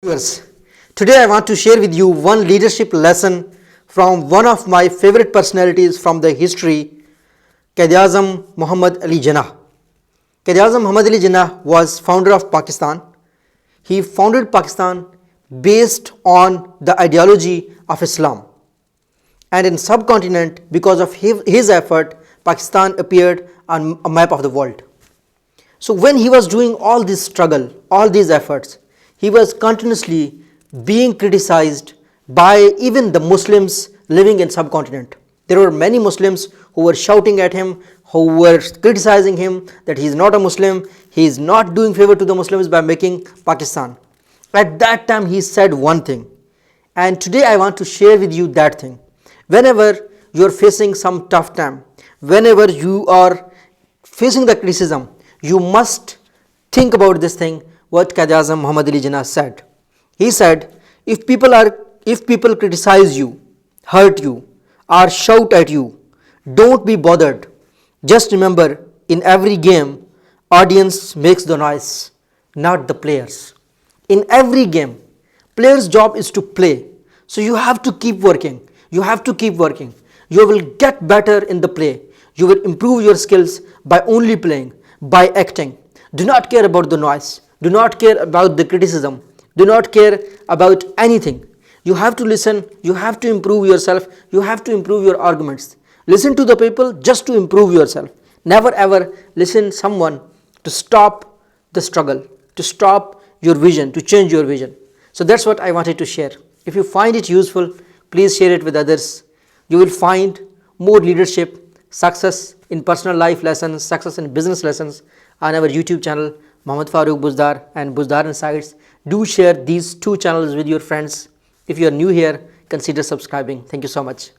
Viewers, today I want to share with you one leadership lesson from one of my favorite personalities from the history, Quaid-e-Azam Muhammad Ali Jinnah. Quaid-e-Azam Muhammad Ali Jinnah was founder of Pakistan. He founded Pakistan based on the ideology of Islam. And in subcontinent, because of his effort, Pakistan appeared on a map of the world. So when he was doing all this struggle, all these efforts, he was continuously being criticized by even the Muslims living in subcontinent. There were many Muslims who were shouting at him, who were criticizing him that he is not a Muslim, he is not doing favor to the Muslims by making Pakistan. At that time he said one thing, and today I want to share with you that thing. Whenever you are facing some tough time, whenever you are facing the criticism, you must think about this thing, what Quaid-e-Azam Muhammad Ali Jinnah said. He said, if people criticize you, hurt you, or shout at you, don't be bothered. Just remember, in every game, audience makes the noise, not the players. In every game, player's job is to play. So you have to keep working. You have to keep working. You will get better in the play. You will improve your skills by only playing, by acting. Do not care about the noise. Do not care about the criticism. Do not care about anything. You have to listen. You have to improve yourself. You have to improve your arguments. Listen to the people just to improve yourself. Never ever listen someone to stop the struggle, to stop your vision, to change your vision. So that's what I wanted to share. If you find it useful, please share it with others. You will find more leadership, success in personal life lessons, success in business lessons on our YouTube channel, Farooq Buzdar and Buzdar Insights. Do share these two channels with your friends. If you are new here, consider subscribing. Thank you so much.